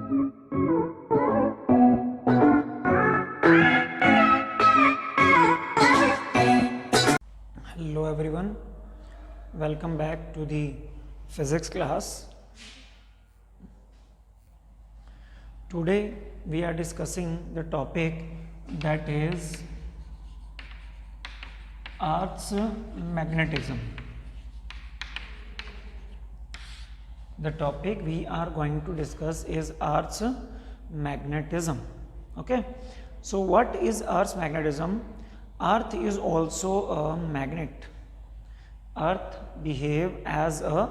Hello everyone, welcome back to the physics class. Today we are discussing the topic that is Earth's magnetism. The topic we are going to discuss is Earth's magnetism. Okay, so what is Earth's magnetism? Earth is also a magnet. Earth behave as a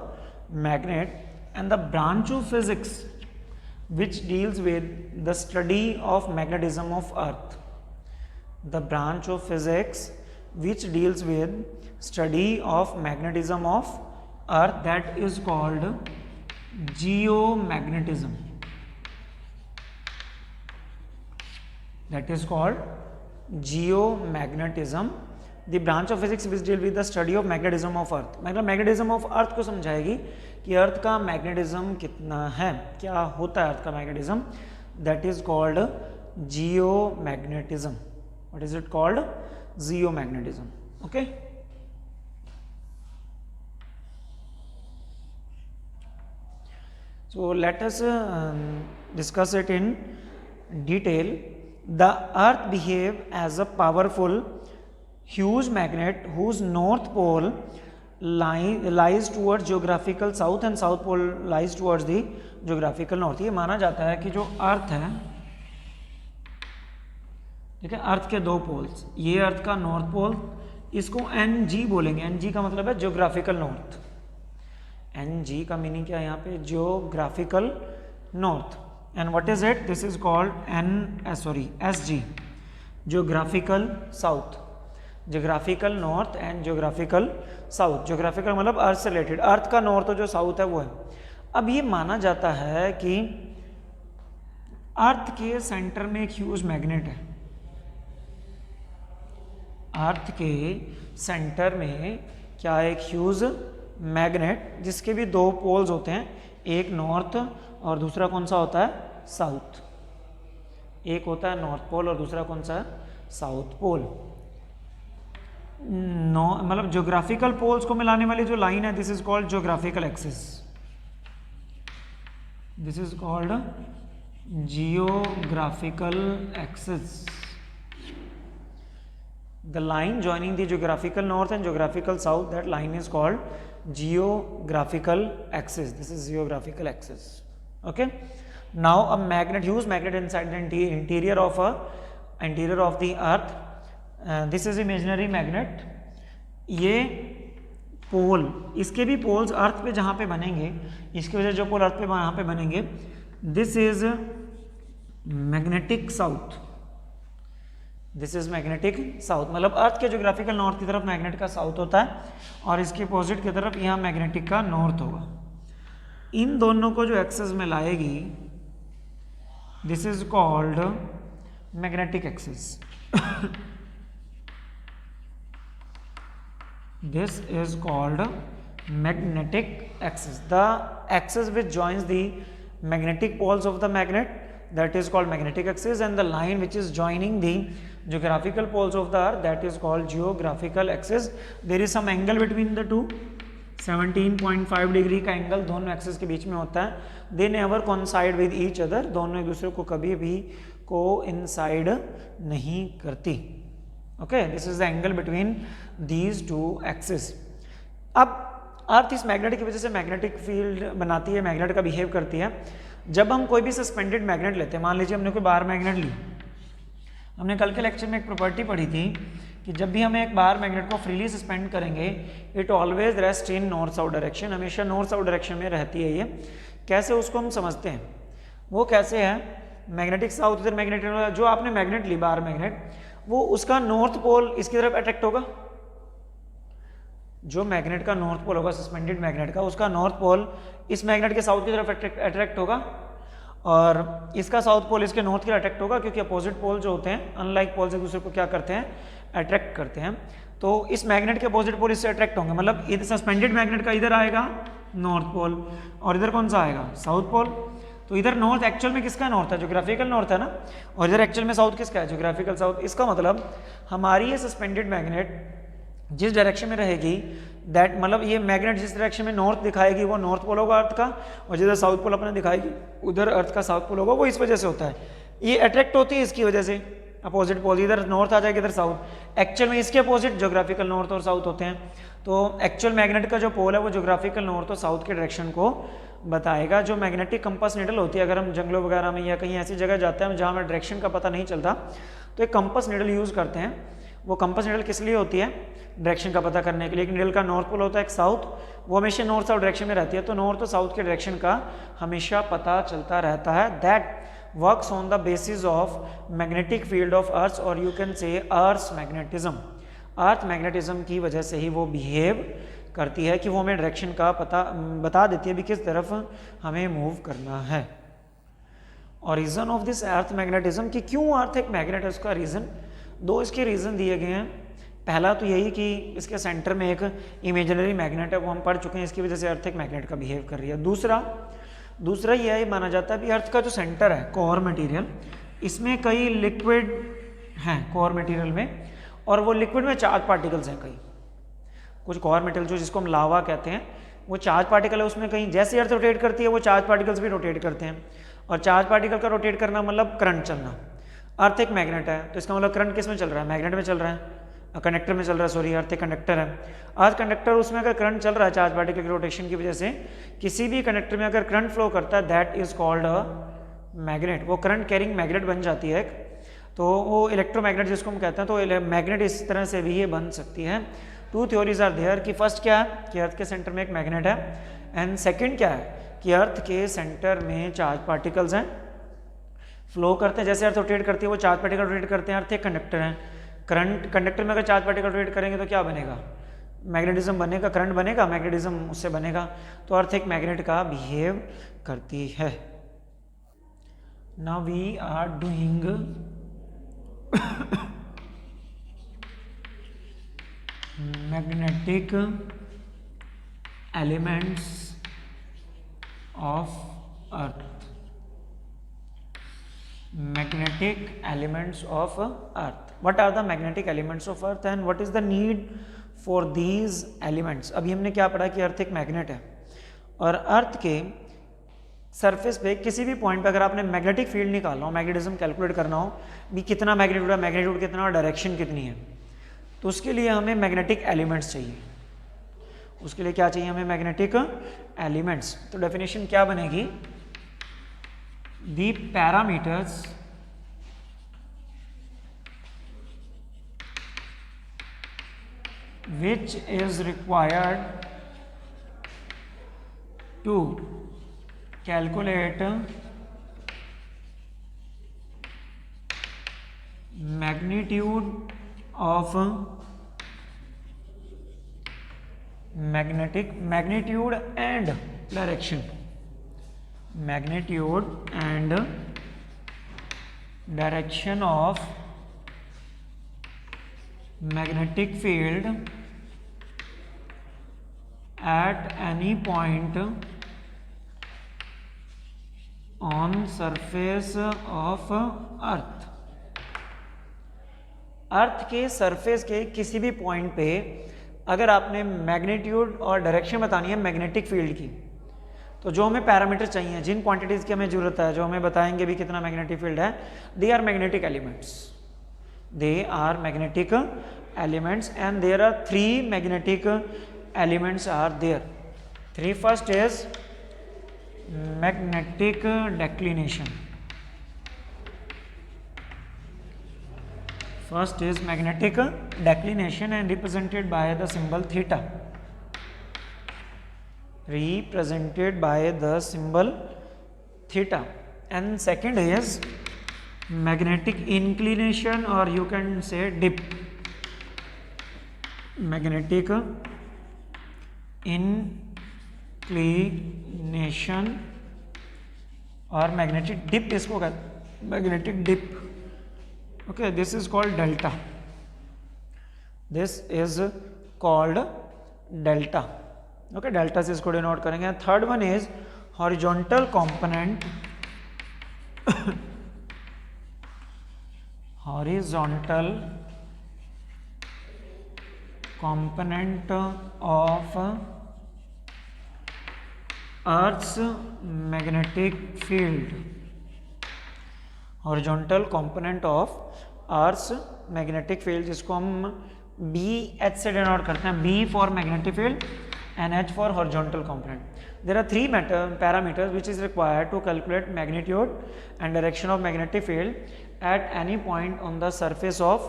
magnet, and the branch of physics which deals with the study of magnetism of Earth. The branch of physics which deals with study of magnetism of Earth, that is called geomagnetism. That is called geomagnetism. The branch of physics which deal with the study of magnetism of Earth. मतलब magnetism of earth को समझाएगी कि अर्थ का magnetism कितना है, क्या होता है earth का magnetism. That is called geomagnetism. What is it called? Geomagnetism. Okay, so let us discuss it in detail. The earth behave as a powerful huge magnet whose north pole lies towards geographical south and south pole lies towards the geographical north. ये माना जाता है कि जो अर्थ है, ठीक है, अर्थ के दो पोल्स, ये अर्थ का नॉर्थ पोल, इसको एन जी बोलेंगे. एन जी का मतलब है जियोग्राफिकल नॉर्थ. एन जी का मीनिंग क्या है यहाँ पे? Geographical north. And what is it? This is called S G, geographical south. Geographical north and geographical south. Geographical मतलब अर्थ से रिलेटेड, अर्थ का नॉर्थ और जो साउथ है वो है. अब ये माना जाता है कि अर्थ के सेंटर में एक ह्यूज मैग्नेट है. अर्थ के सेंटर में क्या? एक ह्यूज मैग्नेट, जिसके भी दो पोल्स होते हैं, एक नॉर्थ और दूसरा कौन सा होता है? साउथ. एक होता है नॉर्थ पोल और दूसरा कौन सा है? South pole. मतलब ज्योग्राफिकल पोल्स को मिलाने वाली जो लाइन है, this is called geographical axis. This is called geographical axis. The line joining the geographical north and geographical south, that line is called geographical axis. This is geographical axis. Okay. Now a magnet, huge magnet inside the interior of the earth. This is imaginary magnet. ये पोल, इसके भी poles अर्थ पे जहाँ पे बनेंगे, इसकी वजह जो पोल अर्थ पे यहाँ पे बनेंगे, this is magnetic south. This is magnetic south. मतलब अर्थ के ज्योग्राफिकल नॉर्थ की तरफ मैग्नेट का साउथ होता है और इसके अपोजिट की तरफ यहाँ मैग्नेटिक का नॉर्थ होगा. इन दोनों को जो एक्सिस में लाएगी, this is called magnetic axis. This is called magnetic axis. The axis which joins the magnetic poles of the magnet, that is called magnetic axis, and the line which is joining the geographical poles of the earth, that is called geographical axis. There is some angle between the two, 17.5 degree का angle दोनों axis के बीच में होता है. They never coincide with each other. दोनों एक दूसरे को कभी भी coincide नहीं करती. Okay, this is the angle between these two axes. अब अर्थ इस मैग्नेट की वजह से मैग्नेटिक फील्ड बनाती है, मैग्नेट का बिहेव करती है. जब हम कोई भी सस्पेंडेड मैग्नेट लेते हैं, मान लीजिए हमने कोई बार मैग्नेट ली, हमने कल के लेक्चर में एक प्रॉपर्टी पढ़ी थी कि जब भी हम एक बार मैग्नेट को फ्रीली सस्पेंड करेंगे, it always rest in north south direction. हमेशा नॉर्थ साउथ डायरेक्शन में रहती है ये. कैसे उसको हम समझते हैं? वो कैसे है? मैग्नेटिक साउथ, इधर मैग्नेटिक, जो आपने मैग्नेट ली बार मैग्नेट, वो उसका नॉर्थ पोल इसकी तरफ अट्रैक्ट होगा. जो मैग्नेट का नॉर्थ पोल होगा, सस्पेंडेड मैग्नेट का, उसका नॉर्थ पोल इस मैग्नेट के साउथ की तरफ अट्रैक्ट होगा और इसका साउथ पोल इसके नॉर्थ की तरफ अट्रैक्ट होगा, क्योंकि अपोजिट पोल जो होते हैं, अनलाइक पोल्स एक दूसरे को क्या करते हैं? अट्रैक्ट करते हैं. तो इस मैग्नेट के अपोजिट पोल इससे अट्रैक्ट होंगे. मतलब इधर सस्पेंडेड मैग्नेट का इधर आएगा नॉर्थ पोल और इधर कौन सा आएगा? South pole. तो इधर नॉर्थ एक्चुअल में किसका नॉर्थ है, ज्योग्राफिकल नॉर्थ है ना, और इधर एक्चुअल में साउथ किसका है, ज्योग्राफिकल साउथ। इसका मतलब हमारी ये सस्पेंडेड मैग्नेट जिस डायरेक्शन में रहेगी, दैट मतलब ये मैग्नेट जिस डायरेक्शन में नॉर्थ दिखाएगी वो नॉर्थ पोल होगा अर्थ का, और जिधर साउथ पोल अपने दिखाएगी उधर अर्थ का साउथ पोल होगा। वो इस वजह से होता है, ये अट्रैक्ट होती है इसकी वजह से, अपोजिट पोल, इधर नॉर्थ आ जाएगा इधर साउथ। एक्चुअल में इसके अपोजिट ज्योग्राफिकल नॉर्थ और साउथ होते हैं। तो एक्चुअल मैग्नेट का जो पोल है वो ज्योग्राफिकल नॉर्थ और साउथ के डायरेक्शन को बताएगा। जो मैग्नेटिक कंपास नीडल होती है, अगर हम जंगलों वगैरह में या कहीं ऐसी जगह जाते हैं जहाँ हमें डायरेक्शन का पता नहीं चलता, तो एक कंपास नीडल यूज़ करते हैं। वो कंपास नीडल किस लिए होती है, डायरेक्शन का पता करने के लिए। एक नीडल का नॉर्थ पोल होता है, एक साउथ, वो हमेशा नॉर्थ साउथ डायरेक्शन में रहती है, तो नॉर्थ और साउथ के डायरेक्शन का हमेशा पता चलता रहता है। That works on the basis of magnetic field of earth, और you can say earth magnetism. Earth magnetism की वजह से ही वो बिहेव करती है कि वो हमें डायरेक्शन का पता बता देती है भी किस तरफ हमें मूव करना है। और reason of this earth magnetism कि क्यों अर्थ एक मैग्नेट है, उसका रीज़न, दो इसके रीज़न दिए गए हैं। पहला तो यही कि इसके सेंटर में एक इमेजिनरी मैग्नेट है, वो हम पढ़ चुके हैं, इसकी वजह से अर्थ एक मैग्नेट का बिहेव कर रही है। दूसरा यह माना जाता है कि अर्थ का जो सेंटर है, कोर मटेरियल, इसमें कई लिक्विड हैं कोर मटेरियल में, और वो लिक्विड में चार्ज पार्टिकल्स हैं। कई कुछ कोर मटेरियल जो जिसको हम लावा कहते हैं, वो चार्ज पार्टिकल है उसमें। कहीं जैसे अर्थ रोटेट करती है वो चार्ज पार्टिकल्स भी रोटेट करते हैं, और चार्ज पार्टिकल का रोटेट करना मतलब करंट चलना। अर्थ एक मैग्नेट है तो इसका मतलब करंट किस में चल रहा है, मैग्नेट में चल रहा है, कंडक्टर में चल रहा है, सॉरी अर्थ एक कंडक्टर है। अर्थ कंडक्टर, उसमें अगर करंट चल रहा है चार्ज पार्टिकल के रोटेशन की वजह से, किसी भी कंडक्टर में अगर करंट फ्लो करता है, that is called a magnet. वो करंट कैरिंग मैग्नेट बन जाती है। तो वो इलेक्ट्रोमैग्नेट जिसको हम कहते हैं, तो मैग्नेट इस तरह से भी ये बन सकती है। टू थ्योरीज आर देयर कि फर्स्ट क्या है कि अर्थ के सेंटर में एक मैग्नेट है, एंड सेकंड क्या है कि अर्थ के सेंटर में चार्ज पार्टिकल्स हैं, फ्लो करते हैं। जैसे अर्थ रोटेट करती है वो चार्ज पार्टिकल रोटेट करते हैं। अर्थ एक कंडक्टर है, करंट कंडक्टर में अगर चार्ज पार्टिकल रोटेट करेंगे तो क्या बनेगा, मैग्नेटिज्म बनेगा, करंट बनेगा, मैग्नेटिज्म उससे बनेगा। तो अर्थ एक मैग्नेट का बिहेव करती है। Now we are doing magnetic elements of Earth. Magnetic elements of earth. What are the magnetic elements of earth and what is the need for these elements? अभी हमने क्या पढ़ा कि अर्थ एक मैग्नेट है, और अर्थ के सरफेस पे किसी भी पॉइंट पे अगर आपने मैग्नेटिक फील्ड निकालना हो, मैग्नेटिज्म कैलकुलेट करना हो भी कितना मैग्नीट्यूड है, मैग्नीट्यूड कितना और डायरेक्शन कितनी है, तो उसके लिए हमें मैग्नेटिक एलिमेंट्स चाहिए। उसके लिए क्या चाहिए हमें, मैग्नेटिक एलिमेंट्स। तो डेफिनेशन क्या बनेगी, the parameters which is required to calculate magnitude of magnitude and direction, magnitude and direction of magnetic field at any point on surface of earth। अर्थ के सरफेस के किसी भी पॉइंट पे अगर आपने मैग्नीट्यूड और डायरेक्शन बतानी है मैग्नेटिक फील्ड की, तो जो हमें पैरामीटर चाहिए, जिन क्वांटिटीज़ की हमें ज़रूरत है, जो हमें बताएंगे भी कितना मैग्नेटिक फील्ड है, they are magnetic elements, they are magnetic elements, and there are 3 magnetic elements are there. 3 first is magnetic declination, first is magnetic declination and represented by the symbol theta, represented by the symbol theta, and second is magnetic inclination or you can say dip, magnetic inclination और magnetic dip इसको कहते हैं, magnetic dip। Okay, this is called delta, this is called delta। Okay, delta से इसको denote करेंगे। Third one is horizontal component horizontal component of Earth's magnetic field, horizontal component of earth magnetic field, जिसको हम B H से denote करते हैं, B for magnetic field and H for horizontal component. There are three parameters which is required to calculate magnitude and direction of magnetic field at any point on the surface of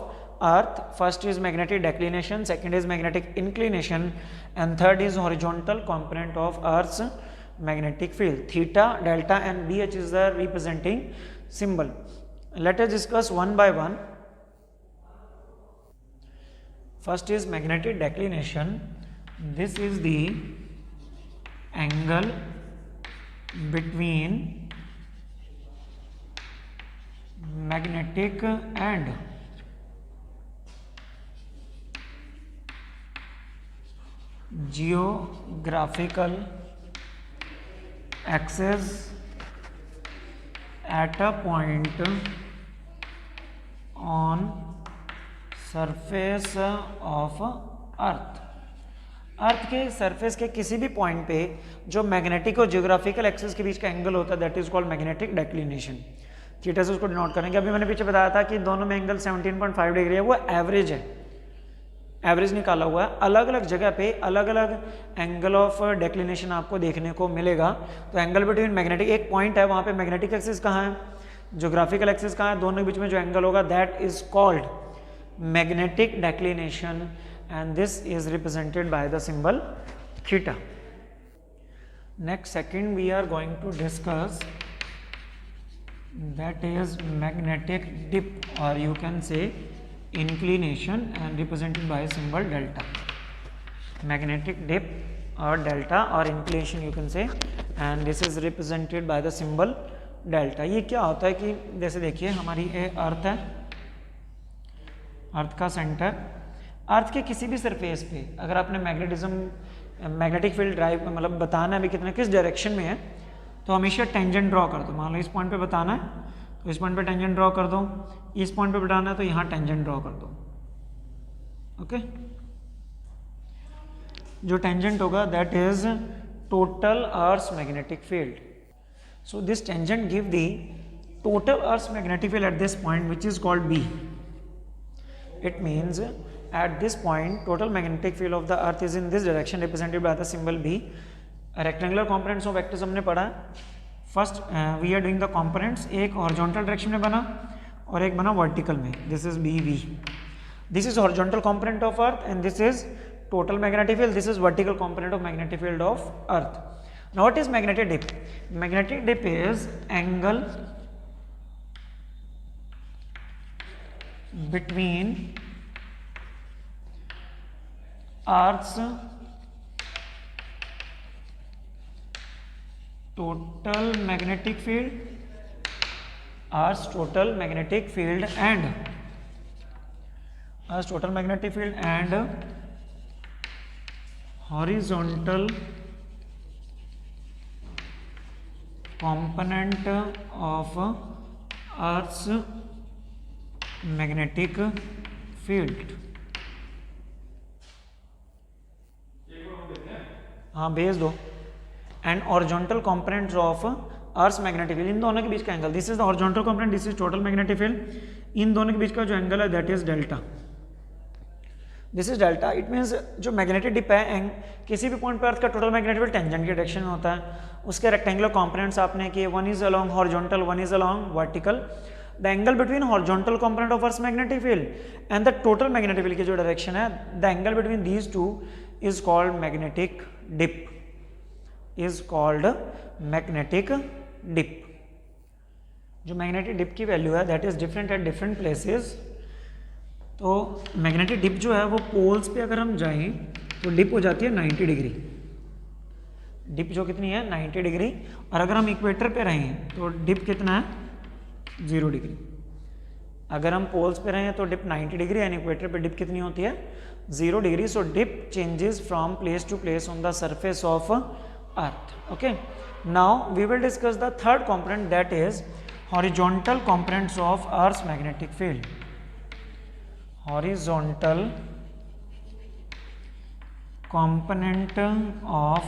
earth. First is magnetic declination, second is magnetic inclination, and third is horizontal component of earth's magnetic field. Theta, delta and BH is the representing symbol. Let us discuss one by one. First is magnetic declination. This is the angle between magnetic and geographical axis at a point on surface of earth. अर्थ के surface के किसी भी point पे जो magnetic और geographical axis के बीच का एंगल होता है that is called magnetic declination. Theta से उसको डिनोट करेंगे. अभी मैंने पीछे बताया था कि दोनों में एंगल 17.5 डिग्री है, वो एवरेज है, एवरेज निकाला हुआ है. अलग अलग जगह पे अलग अलग एंगल ऑफ डेक्लिनेशन आपको देखने को मिलेगा. तो एंगल बिटवीन मैग्नेटिक, एक पॉइंट है वहाँ पे मैग्नेटिक एक्सिस कहाँ है, जियोग्राफिकल एक्सिस कहाँ है, दोनों के बीच में जो एंगल होगा that is called magnetic declination and this is represented by the symbol theta. Next, second we are going to discuss, that is magnetic dip, or you can say inclination, and represented by symbol delta. Magnetic dip or delta or inclination you can say, and this is represented by the symbol delta. ये क्या होता है कि जैसे देखिए हमारी ये अर्थ है, अर्थ का सेंटर, अर्थ के किसी भी सरफेस पे अगर आपने मैग्नेटिक फील्ड ड्राइव मतलब बताना है भी कितना किस डायरेक्शन में है, तो हमेशा टेंजेंट ड्रॉ कर दो. मान लो इस पॉइंट पे बताना है तो इस पॉइंट पे टेंजेंट ड्रॉ कर दो, इस पॉइंट पे बताना है तो यहाँ टेंजेंट ड्रॉ कर दो. ओके, जो टेंजेंट होगा that is total Earth's magnetic field. So this tangent give the total Earth's magnetic field at this point which is called B. It means at this point total magnetic field of the earth is in this direction represented by the symbol B. rectangular components of vectors हमने पढ़ा है. First we are doing the components, एक horizontal direction में बना और एक बना vertical में. This is BV. This is horizontal component of earth and this is total magnetic field. This is vertical component of magnetic field of earth. Now what is magnetic dip? Magnetic dip is angle between Earth's total magnetic field, Earth's total magnetic field and Earth's total magnetic field and horizontal component of Earth's magnetic field. हाँ भेज दो. And horizontal components of earth magnetic field, इन दोनों के बीच का angle, this is the horizontal component, this is total magnetic field. इन दोनों के बीच का जो एंगल है that is delta. This is delta. It means जो मैग्नेटिक डिप है किसी भी पॉइंट पर अर्थ का टोटल मैग्नेटिक फील्ड टेंजेंट के डायरेक्शन में होता है. उसके रेक्टेंगुलर कंपोनेंट्स आपने किए, one is along horizontal, one is along vertical. The angle between horizontal component of earth magnetic field and the total magnetic field की जो डायरेक्शन है, the angle between these two is called magnetic dip, is called magnetic dip. जो magnetic dip की value है that is different at different places. तो magnetic dip जो है वो पोल्स पे अगर हम जाएं तो डिप हो जाती है 90 डिग्री. डिप जो कितनी है 90 डिग्री. और अगर हम इक्वेटर पे रहें तो डिप कितना है 0 डिग्री. अगर हम पोल्स पे रहें तो डिप 90 डिग्री एंड इक्वेटर पे डिप कितनी होती है 0 degree. So dip changes from place to place on the surface of Earth. Okay, now we will discuss the third component that is horizontal components of earth magnetic field. horizontal component of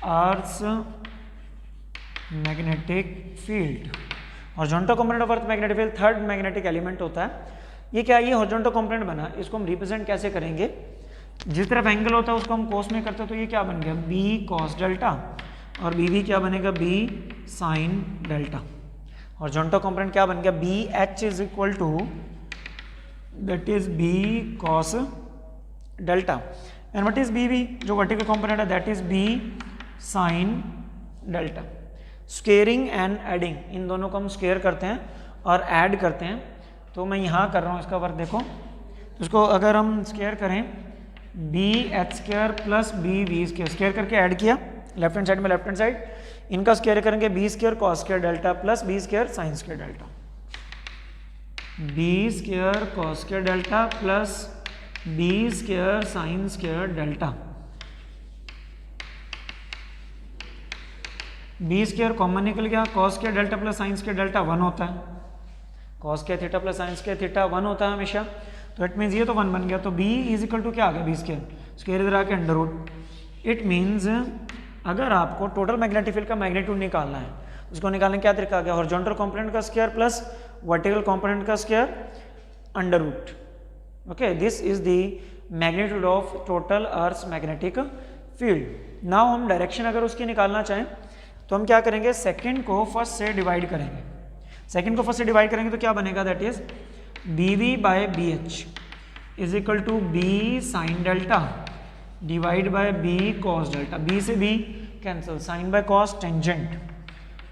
Earth's magnetic field. Horizontal component of earth magnetic field third magnetic element होता है. ये क्या, ये horizontal component बना, इसको हम represent कैसे करेंगे, जिस तरफ एंगल होता है उसको हम कोस में करते हैं, तो ये क्या बन गया बी कॉस डेल्टा, और बी भी क्या बनेगा B sine delta. Horizontal component क्या बन गया B H is equal to that is B cos delta, and what is B, जो वर्टिकल कंपोनेंट है that is B sine delta. Squaring and adding, इन दोनों को हम स्केयर करते हैं और ऐड करते हैं. तो मैं यहाँ कर रहा हूँ इसका वर्क देखो, इसको अगर हम स्केयर करें B H square plus B V square, square करके ऐड किया लेफ्ट हैंड साइड में लेफ्ट हैंड साइड, इनका स्केयर करेंगे B square cos square delta plus B square sine square delta, B square cos square delta plus B square sine square delta. B square common निकल गया, cos square delta plus sine square delta 1 होता है, cos square theta plus sine square theta 1 होता है हमेशा, तो it means ये तो 1 बन गया, तो b इज इक्वल टू क्या आ गया बी स्केयर, स्केयर इधर आके अंडर रूट. इट मीन्स अगर आपको टोटल मैग्नेटिक फील्ड का मैग्नीट्यूड निकालना है, उसको निकालने क्या तरीका आ गया, हॉरिजॉन्टल कंपोनेंट का स्केयर प्लस वर्टिकल कंपोनेंट का square under root. Okay, this is the magnitude of total Earth's magnetic field. Now हम डायरेक्शन अगर उसकी निकालना चाहें तो हम क्या करेंगे, सेकंड को फर्स्ट से डिवाइड करेंगे. सेकंड को फर्स्ट से डिवाइड करेंगे तो क्या बनेगा, that is B V by B H is equal to B sine delta divide by B cos delta. B से B cancel, sine by cos tangent,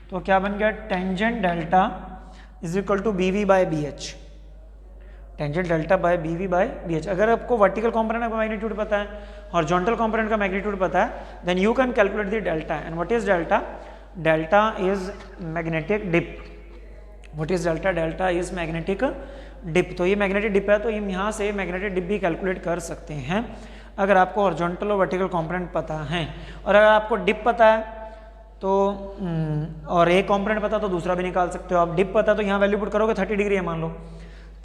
तो क्या बन गया tangent delta is equal to B V by B H, tangent delta by B V by B H. अगर आपको vertical component का magnitude पता है, हॉरिजॉन्टल कंपोनेंट का मैग्नीट्यूड पता है, then you can calculate the delta. And what is delta, delta is magnetic dip. What is delta, delta is magnetic dip. तो ये मैग्नेटिक डिप है, तो हम यहाँ से मैग्नेटिक डिप भी कैलकुलेट कर सकते हैं अगर आपको हॉरिजॉन्टल और वर्टिकल कंपोनेंट पता है. और अगर आपको डिप पता है तो और एक कंपोनेंट पता तो दूसरा भी निकाल सकते हो आप. डिप पता है तो यहाँ वैल्यू पुट करोगे 30 डिग्री है मान लो,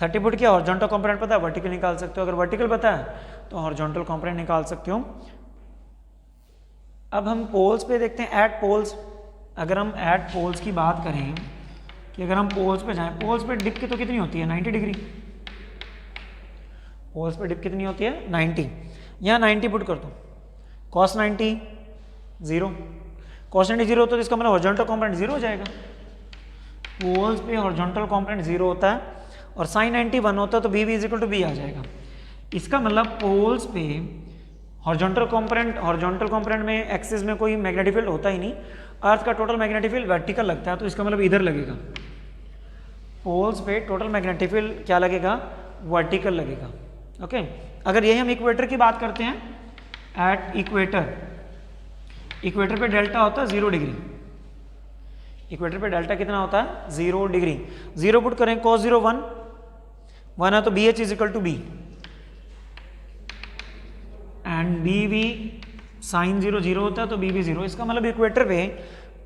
30 पुट किया, हॉरिजॉन्टल कंपोनेंट पता है वर्टिकल निकाल सकते हो, अगर वर्टिकल पता है तो हॉरिजॉन्टल कंपोनेंट निकाल सकते हो. अब हम पोल्स पे देखते हैं, एट पोल्स. अगर हम एट पोल्स की बात करें कि अगर हम पोल्स पे जाएं, पोल्स पे डिप की तो कितनी होती है 90 डिग्री, पोल्स पे डिप कितनी होती है 90. यहाँ 90 पुट कर दो, कॉस 90 0, कॉस 90 0 होता है तो इसका मतलब हॉरिजॉन्टल कंपोनेंट 0 हो जाएगा. पोल्स पे हॉरिजॉन्टल कंपोनेंट 0 होता है और साइन 90 1 होता है, तो B V is equal to B आ जाएगा. इसका मतलब पोल्स पे हॉरिजॉन्टल कंपोनेंट में एक्सिस में कोई मैग्नेटिक फील्ड होता ही नहीं. अर्थ का टोटल मैग्नेटिक फील्ड वर्टिकल लगता है, तो इसका मतलब इधर लगेगा. पोल्स पे टोटल मैग्नेटिक फील्ड क्या लगेगा, वर्टिकल लगेगा. ओके, अगर यही हम इक्वेटर की बात करते हैं, एट इक्वेटर पे डेल्टा होता है 0 डिग्री. इक्वेटर पे डेल्टा कितना होता है 0 डिग्री. 0 पुट करें, cos 0 1 है तो B H is equal to B, and B V sine 0 0 होता है तो बी वी 0. इसका मतलब इक्वेटर पे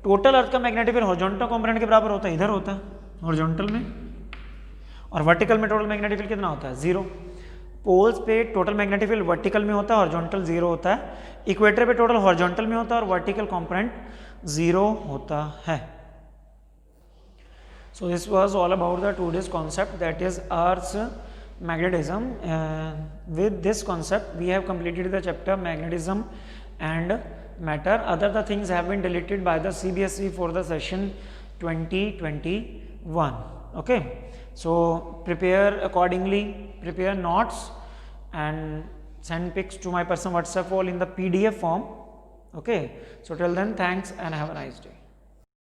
टोटल अर्थ का मैग्नेटिक फील्ड हॉरिजॉन्टल कंपोनेंट के बराबर होता है, इधर होता है हॉरिजॉन्टल में, और वर्टिकल में टोटल मैग्नेटिक फील्ड कितना होता है 0. पोल्स पे टोटल मैग्नेटिक फील्ड वर्टिकल में होता है, हॉरिजॉन्टल 0 होता है. इक्वेटर पे टोटल हॉरिजॉन्टल में होता है और वर्टिकल कंपोनेंट 0 होता है. So this was all about the today's concept, that is Earth's magnetism. With this concept we have completed the chapter magnetism and matter. Other the things have been deleted by the CBSE for the session 2021. Okay, so prepare accordingly, prepare notes and send pics to my personal WhatsApp wall in the PDF form. Okay, so till then, thanks and have a nice day.